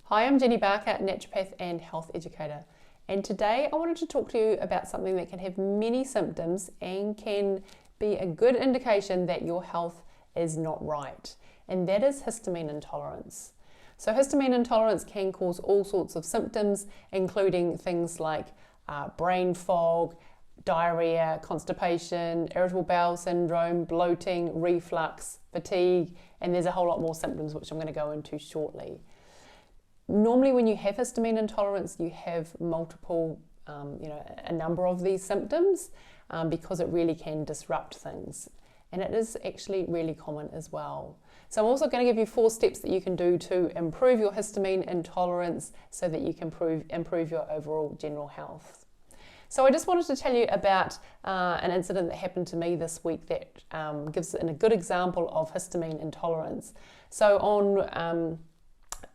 Hi, I'm Jenny Barker, naturopath and health educator. And today I wanted to talk to you about something that can have many symptoms and can be a good indication that your health is not right. And that is histamine intolerance. So histamine intolerance can cause all sorts of symptoms, including things like brain fog, diarrhea, constipation, irritable bowel syndrome, bloating, reflux, fatigue, and there's a whole lot more symptoms which I'm going to go into shortly. Normally when you have histamine intolerance, you have multiple, a number of these symptoms because it really can disrupt things. And it is actually really common as well. So I'm also going to give you 4 steps that you can do to improve your histamine intolerance so that you can improve your overall general health. So I just wanted to tell you about an incident that happened to me this week that gives a good example of histamine intolerance. So on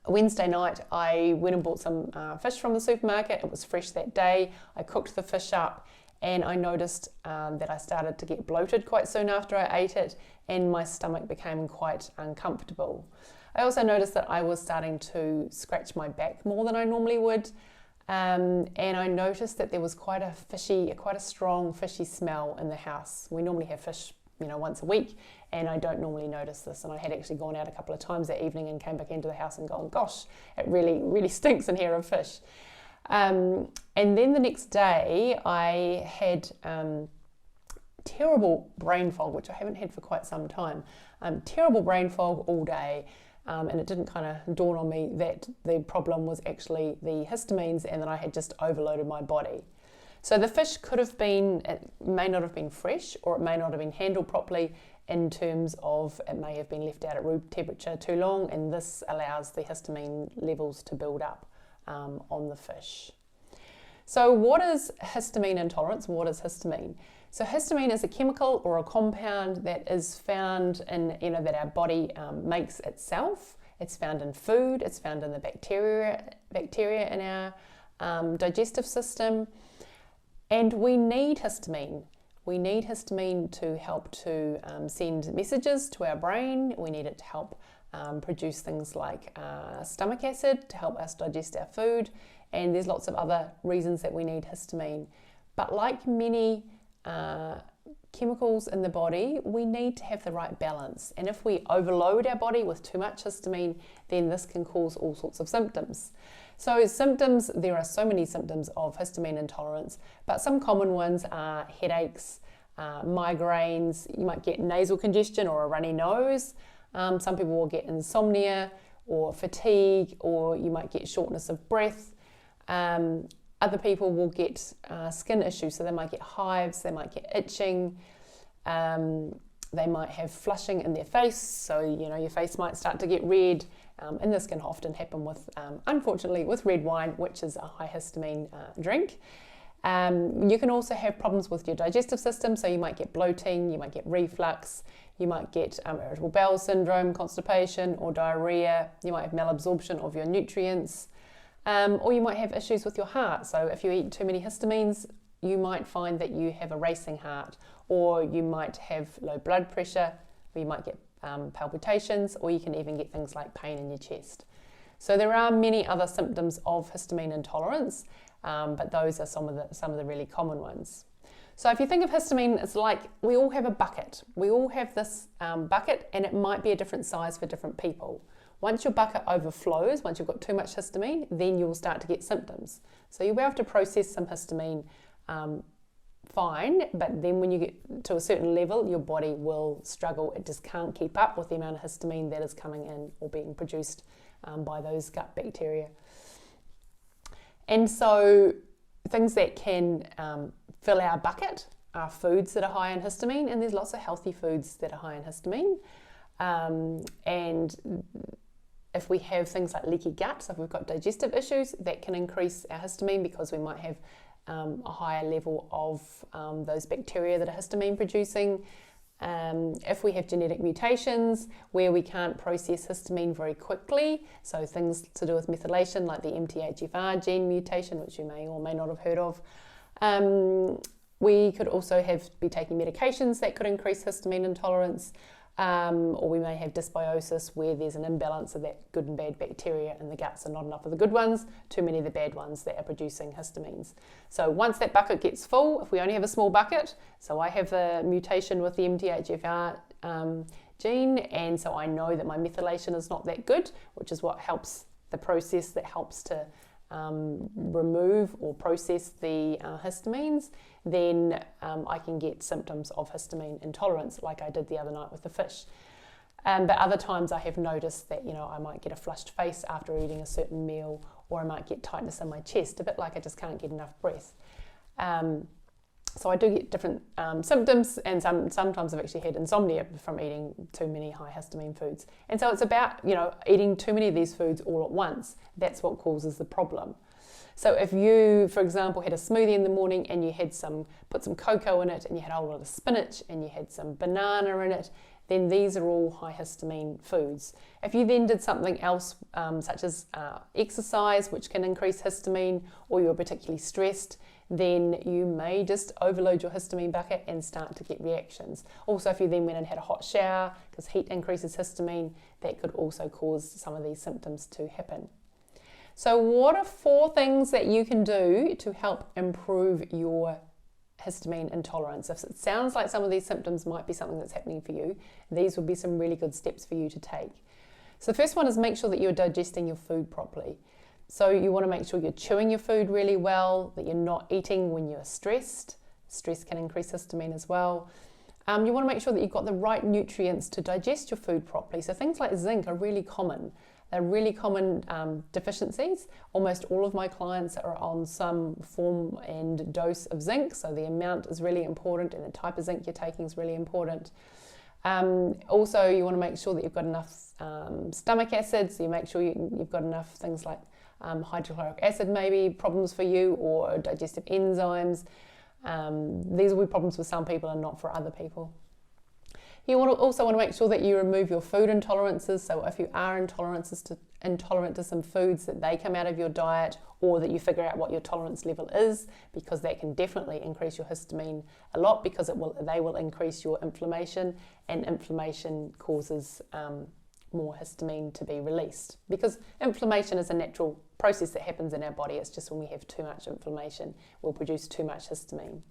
Wednesday night, I went and bought some fish from the supermarket. It was fresh that day. I cooked the fish up and I noticed that I started to get bloated quite soon after I ate it and my stomach became quite uncomfortable. I also noticed that I was starting to scratch my back more than I normally would. And I noticed that there was quite a strong fishy smell in the house. We normally have fish once a week, and I don't normally notice this. And I had actually gone out a couple of times that evening and came back into the house and gone, gosh, it really, really stinks in here of fish. And then the next day I had terrible brain fog, which I haven't had for quite some time. Terrible brain fog all day. And it didn't kind of dawn on me that the problem was actually the histamines and that I had just overloaded my body. So the fish it may not have been fresh, or it may not have been handled properly in terms of it may have been left out at room temperature too long, and this allows the histamine levels to build up on the fish. So what is histamine intolerance? What is histamine? So histamine is a chemical or a compound that is found in, that our body makes itself. It's found in food, it's found in the bacteria in our digestive system. And we need histamine. We need histamine to help to send messages to our brain. We need it to help produce things like stomach acid to help us digest our food. And there's lots of other reasons that we need histamine. But like many chemicals in the body, we need to have the right balance. And if we overload our body with too much histamine, then this can cause all sorts of symptoms. So symptoms, there are so many symptoms of histamine intolerance, but some common ones are headaches, migraines. You might get nasal congestion or a runny nose. Some people will get insomnia or fatigue, or you might get shortness of breath. Other people will get skin issues, so they might get hives, they might get itching, they might have flushing in their face, so your face might start to get red, and this can often happen with, unfortunately, with red wine, which is a high histamine drink. You can also have problems with your digestive system, so you might get bloating, you might get reflux, you might get irritable bowel syndrome, constipation or diarrhea, you might have malabsorption of your nutrients, or you might have issues with your heart. So if you eat too many histamines, you might find that you have a racing heart, or you might have low blood pressure, or you might get palpitations, or you can even get things like pain in your chest. So there are many other symptoms of histamine intolerance, but those are some of the really common ones. So if you think of histamine, it's like we all have a bucket. We all have this bucket, and it might be a different size for different people. Once your bucket overflows, once you've got too much histamine, then you'll start to get symptoms. So you'll be able to process some histamine fine, but then when you get to a certain level, your body will struggle. It just can't keep up with the amount of histamine that is coming in or being produced by those gut bacteria. And so things that can fill our bucket are foods that are high in histamine, and there's lots of healthy foods that are high in histamine. And if we have things like leaky gut, so if we've got digestive issues, that can increase our histamine because we might have a higher level of those bacteria that are histamine producing. If we have genetic mutations where we can't process histamine very quickly, so things to do with methylation like the MTHFR gene mutation, which you may or may not have heard of, we could also be taking medications that could increase histamine intolerance. or we may have dysbiosis where there's an imbalance of that good and bad bacteria in the gut, so not enough of the good ones, too many of the bad ones that are producing histamines. So once that bucket gets full, if we only have a small bucket, so I have the mutation with the MTHFR gene, and so I know that my methylation is not that good, which is what helps the process that helps to remove or process the histamines, then I can get symptoms of histamine intolerance like I did the other night with the fish. But other times I have noticed that, I might get a flushed face after eating a certain meal, or I might get tightness in my chest, a bit like I just can't get enough breath. So I do get different symptoms, and sometimes I've actually had insomnia from eating too many high histamine foods. And so it's about, eating too many of these foods all at once. That's what causes the problem. So if you, for example, had a smoothie in the morning and you had put some cocoa in it, and you had a whole lot of spinach, and you had some banana in it, then these are all high histamine foods. If you then did something else, such as exercise, which can increase histamine, or you're particularly stressed, then you may just overload your histamine bucket and start to get reactions. Also, if you then went and had a hot shower, because heat increases histamine, that could also cause some of these symptoms to happen. So what are 4 things that you can do to help improve your histamine intolerance? If it sounds like some of these symptoms might be something that's happening for you, these would be some really good steps for you to take. So the first one is make sure that you're digesting your food properly. So you want to make sure you're chewing your food really well, that you're not eating when you're stressed. Stress can increase histamine as well. You want to make sure that you've got the right nutrients to digest your food properly. So things like zinc are really common. They're really common deficiencies. Almost all of my clients are on some form and dose of zinc, so the amount is really important, and the type of zinc you're taking is really important. Also, you want to make sure that you've got enough stomach acid, so you make sure you've got enough things like hydrochloric acid, maybe problems for you, or digestive enzymes. These will be problems for some people and not for other people. You also want to make sure that you remove your food intolerances. So if you are intolerant to some foods, that they come out of your diet, or that you figure out what your tolerance level is, because that can definitely increase your histamine a lot, because they will increase your inflammation, and inflammation causes more histamine to be released, because inflammation is a natural process that happens in our body. It's just when we have too much inflammation, we'll produce too much histamine.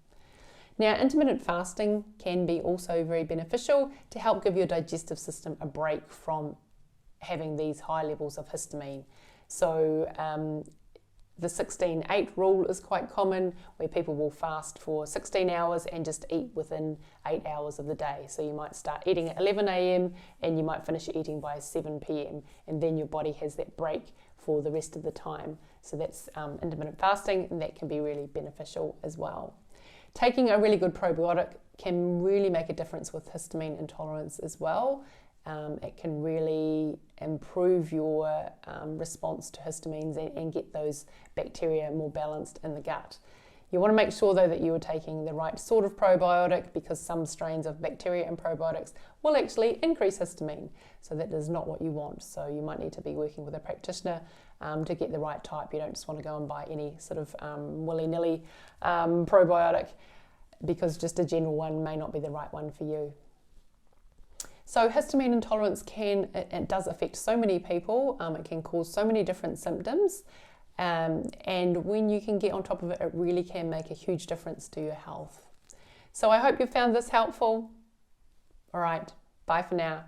Now, intermittent fasting can be also very beneficial to help give your digestive system a break from having these high levels of histamine. So the 16-8 rule is quite common, where people will fast for 16 hours and just eat within 8 hours of the day. So you might start eating at 11 a.m. and you might finish eating by 7 p.m. and then your body has that break for the rest of the time. So that's intermittent fasting, and that can be really beneficial as well. Taking a really good probiotic can really make a difference with histamine intolerance as well. It can really improve your response to histamines and get those bacteria more balanced in the gut. You want to make sure, though, that you are taking the right sort of probiotic, because some strains of bacteria and probiotics will actually increase histamine. So that is not what you want. So you might need to be working with a practitioner to get the right type. You don't just want to go and buy any sort of willy-nilly probiotic, because just a general one may not be the right one for you. So histamine intolerance it does affect so many people. It can cause so many different symptoms. And when you can get on top of it, it really can make a huge difference to your health. So I hope you found this helpful. All right, bye for now.